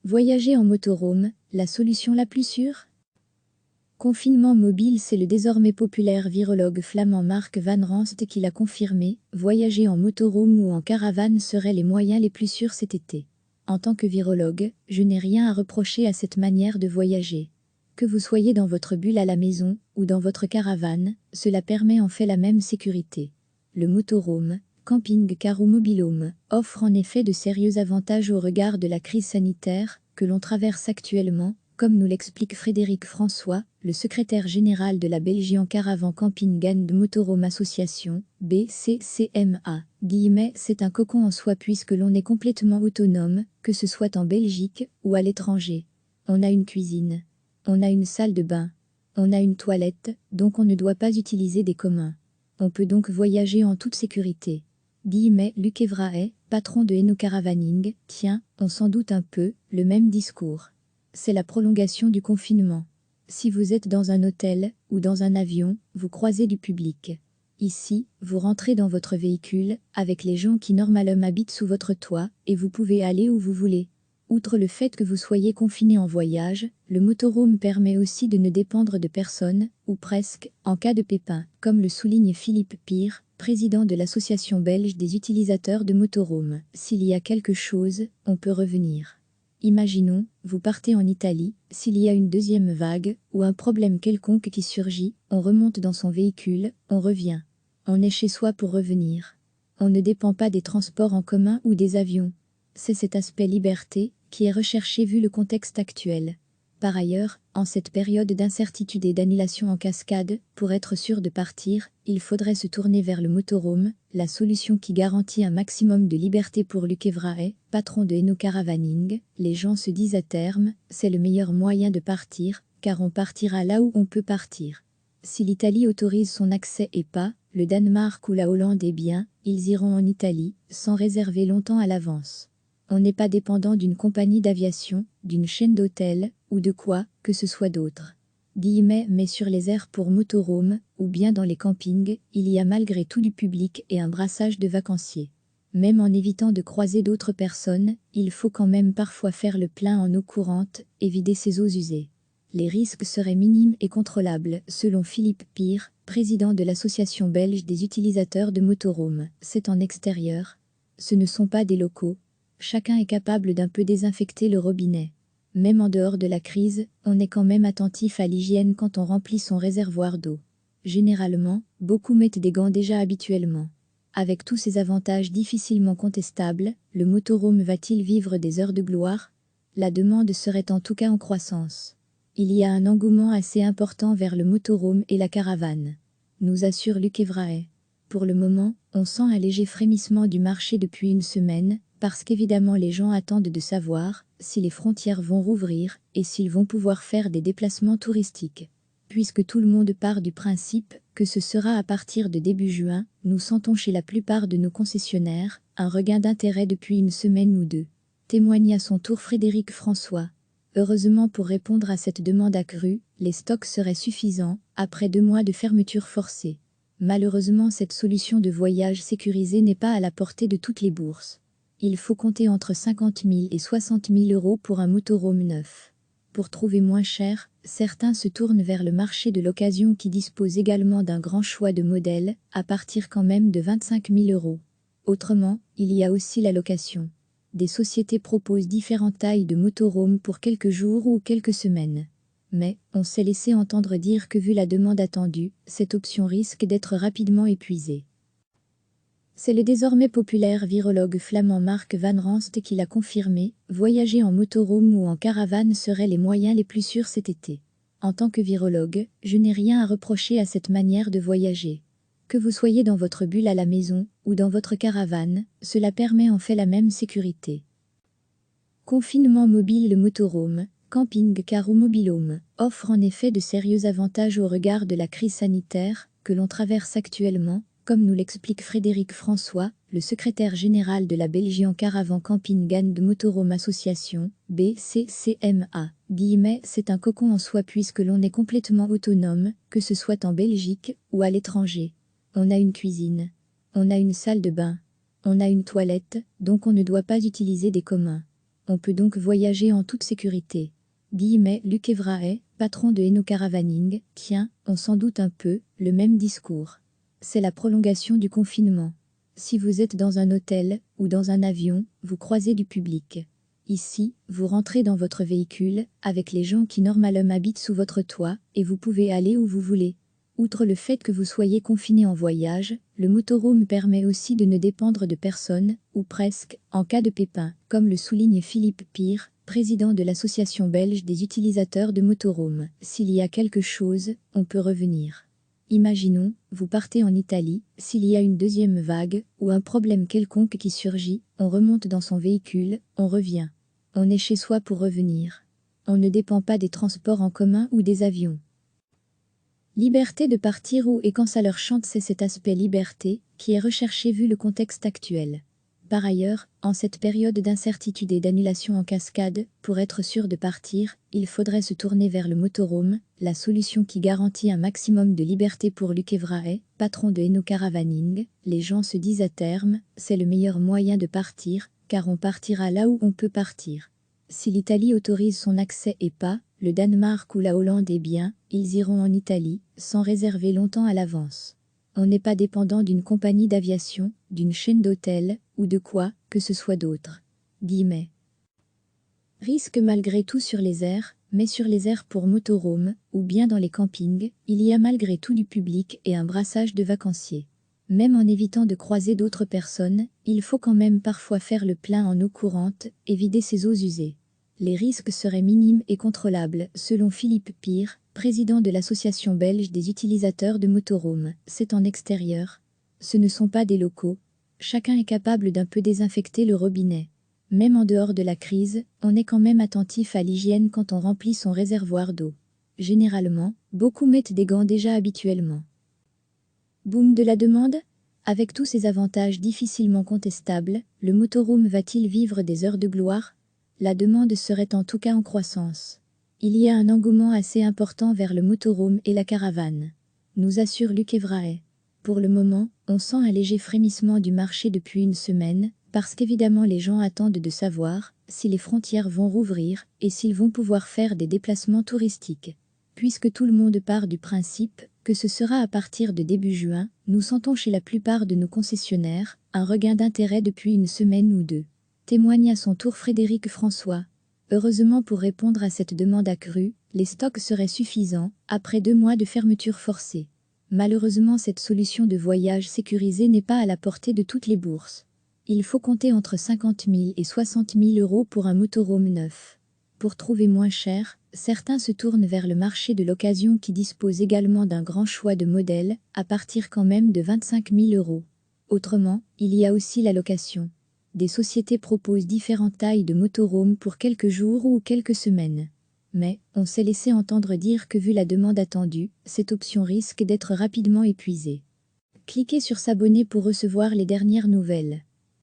Voyager en motorhome, la solution la plus sûre? Confinement mobile, c'est le désormais populaire virologue flamand Mark Van Ranst qui l'a confirmé, voyager en motorhome ou en caravane seraient les moyens les plus sûrs cet été. En tant que virologue, je n'ai rien à reprocher à cette manière de voyager. Que vous soyez dans votre bulle à la maison ou dans votre caravane, cela permet en fait la même sécurité. Le motorhome, camping-car ou mobilhome, offre en effet de sérieux avantages au regard de la crise sanitaire que l'on traverse actuellement, comme nous l'explique Frédéric François, le secrétaire général de la Belgian Caravan Camping and Motorhome Association, BCCMA. C'est un cocon en soi puisque l'on est complètement autonome, que ce soit en Belgique ou à l'étranger. On a une cuisine. On a une salle de bain. On a une toilette, donc on ne doit pas utiliser des communs. On peut donc voyager en toute sécurité. Luc Evraet, patron de Eno Caravaning, tient, on s'en doute un peu, le même discours. C'est la prolongation du confinement. Si vous êtes dans un hôtel ou dans un avion, vous croisez du public. Ici, vous rentrez dans votre véhicule avec les gens qui normalement habitent sous votre toit et vous pouvez aller où vous voulez. Outre le fait que vous soyez confiné en voyage, le motorhome permet aussi de ne dépendre de personne, ou presque, en cas de pépin, comme le souligne Philippe Pire, président de l'Association belge des utilisateurs de motorhome. S'il y a quelque chose, on peut revenir. Imaginons, vous partez en Italie, s'il y a une deuxième vague, ou un problème quelconque qui surgit, on remonte dans son véhicule, on revient. On est chez soi pour revenir. On ne dépend pas des transports en commun ou des avions. C'est cet aspect liberté qui est recherché vu le contexte actuel. Par ailleurs, en cette période d'incertitude et d'annulation en cascade, pour être sûr de partir, il faudrait se tourner vers le motorhome, la solution qui garantit un maximum de liberté pour Luc Evraet, patron de Eno Caravaning. Les gens se disent à terme, c'est le meilleur moyen de partir, car on partira là où on peut partir. Si l'Italie autorise son accès et pas, le Danemark ou la Hollande est bien, ils iront en Italie, sans réserver longtemps à l'avance. On n'est pas dépendant d'une compagnie d'aviation, d'une chaîne d'hôtels, ou de quoi que ce soit d'autre. Mais sur les aires pour motorhome, ou bien dans les campings, il y a malgré tout du public et un brassage de vacanciers. Même en évitant de croiser d'autres personnes, il faut quand même parfois faire le plein en eau courante et vider ses eaux usées. Les risques seraient minimes et contrôlables, selon Philippe Pire, président de l'Association belge des utilisateurs de motorhome. C'est en extérieur. Ce ne sont pas des locaux. Chacun est capable d'un peu désinfecter le robinet. Même en dehors de la crise, on est quand même attentif à l'hygiène quand on remplit son réservoir d'eau. Généralement, beaucoup mettent des gants déjà habituellement. Avec tous ces avantages difficilement contestables, le motorhome va-t-il vivre des heures de gloire? La demande serait en tout cas en croissance. Il y a un engouement assez important vers le motorhome et la caravane, nous assure Luc Evraet. Pour le moment, on sent un léger frémissement du marché depuis une semaine, parce qu'évidemment les gens attendent de savoir si les frontières vont rouvrir et s'ils vont pouvoir faire des déplacements touristiques. Puisque tout le monde part du principe que ce sera à partir de début juin, nous sentons chez la plupart de nos concessionnaires un regain d'intérêt depuis une semaine ou deux. Témoigne à son tour Frédéric François. Heureusement pour répondre à cette demande accrue, les stocks seraient suffisants après 2 mois de fermeture forcée. Malheureusement, cette solution de voyage sécurisée n'est pas à la portée de toutes les bourses. Il faut compter entre 50 000 et 60 000 € pour un motorhome neuf. Pour trouver moins cher, certains se tournent vers le marché de l'occasion qui dispose également d'un grand choix de modèles, à partir quand même de 25 000 €. Autrement, il y a aussi la location. Des sociétés proposent différentes tailles de motorhome pour quelques jours ou quelques semaines. Mais, on s'est laissé entendre dire que vu la demande attendue, cette option risque d'être rapidement épuisée. C'est le désormais populaire virologue flamand Mark Van Ranst qui l'a confirmé, voyager en motorhome ou en caravane seraient les moyens les plus sûrs cet été. En tant que virologue, je n'ai rien à reprocher à cette manière de voyager. Que vous soyez dans votre bulle à la maison ou dans votre caravane, cela permet en fait la même sécurité. Confinement mobile. Le motorhome, camping-car ou mobilhome, offre en effet de sérieux avantages au regard de la crise sanitaire que l'on traverse actuellement, comme nous l'explique Frédéric François, le secrétaire général de la Belgian Caravan Camping and Motorhome Association, BCCMA. C'est un cocon en soi puisque l'on est complètement autonome, que ce soit en Belgique ou à l'étranger. On a une cuisine. On a une salle de bain. On a une toilette, donc on ne doit pas utiliser des communs. on peut donc voyager en toute sécurité. Luc Evraet, patron de Eno Caravaning, tient, on s'en doute un peu, le même discours. C'est la prolongation du confinement. Si vous êtes dans un hôtel ou dans un avion, vous croisez du public. Ici, vous rentrez dans votre véhicule, avec les gens qui normalement habitent sous votre toit, et vous pouvez aller où vous voulez. Outre le fait que vous soyez confiné en voyage, le motorhome permet aussi de ne dépendre de personne, ou presque, en cas de pépin, comme le souligne Philippe Pire, président de l'Association belge des utilisateurs de motorhome. S'il y a quelque chose, on peut revenir. Imaginons, vous partez en Italie, s'il y a une deuxième vague, ou un problème quelconque qui surgit, on remonte dans son véhicule, on revient. On est chez soi pour revenir. On ne dépend pas des transports en commun ou des avions. Liberté de partir où et quand ça leur chante, c'est cet aspect liberté qui est recherché vu le contexte actuel. Par ailleurs, en cette période d'incertitude et d'annulation en cascade, pour être sûr de partir, il faudrait se tourner vers le motorhome, la solution qui garantit un maximum de liberté pour Luc Evraet, patron de Eno Caravaning. Les gens se disent à terme, c'est le meilleur moyen de partir, car on partira là où on peut partir. Si l'Italie autorise son accès et pas, le Danemark ou la Hollande est bien, ils iront en Italie, sans réserver longtemps à l'avance. On n'est pas dépendant d'une compagnie d'aviation, d'une chaîne d'hôtels, ou de quoi que ce soit d'autre. Risque malgré tout sur les airs, mais sur les airs pour motorhome, ou bien dans les campings, il y a malgré tout du public et un brassage de vacanciers. Même en évitant de croiser d'autres personnes, il faut quand même parfois faire le plein en eau courante et vider ses eaux usées. Les risques seraient minimes et contrôlables, selon Philippe Pire, président de l'Association belge des utilisateurs de motorhome. C'est en extérieur. Ce ne sont pas des locaux. Chacun est capable d'un peu désinfecter le robinet. Même en dehors de la crise, on est quand même attentif à l'hygiène quand on remplit son réservoir d'eau. Généralement, beaucoup mettent des gants déjà habituellement. Boom de la demande? Avec tous ces avantages difficilement contestables, le motorhome va-t-il vivre des heures de gloire? La demande serait en tout cas en croissance. Il y a un engouement assez important vers le motorhome et la caravane, nous assure Luc Evraet. Pour le moment, on sent un léger frémissement du marché depuis une semaine, parce qu'évidemment les gens attendent de savoir si les frontières vont rouvrir et s'ils vont pouvoir faire des déplacements touristiques. Puisque tout le monde part du principe que ce sera à partir de début juin, nous sentons chez la plupart de nos concessionnaires un regain d'intérêt depuis une semaine ou deux. Témoigne à son tour Frédéric François. Heureusement pour répondre à cette demande accrue, les stocks seraient suffisants, après 2 mois de fermeture forcée. Malheureusement, cette solution de voyage sécurisée n'est pas à la portée de toutes les bourses. Il faut compter entre 50 000 et 60 000 € pour un motorhome neuf. Pour trouver moins cher, certains se tournent vers le marché de l'occasion qui dispose également d'un grand choix de modèles, à partir quand même de 25 000 €. Autrement, il y a aussi la location. Des sociétés proposent différentes tailles de motorhome pour quelques jours ou quelques semaines. Mais, on s'est laissé entendre dire que vu la demande attendue, cette option risque d'être rapidement épuisée. Cliquez sur s'abonner pour recevoir les dernières nouvelles.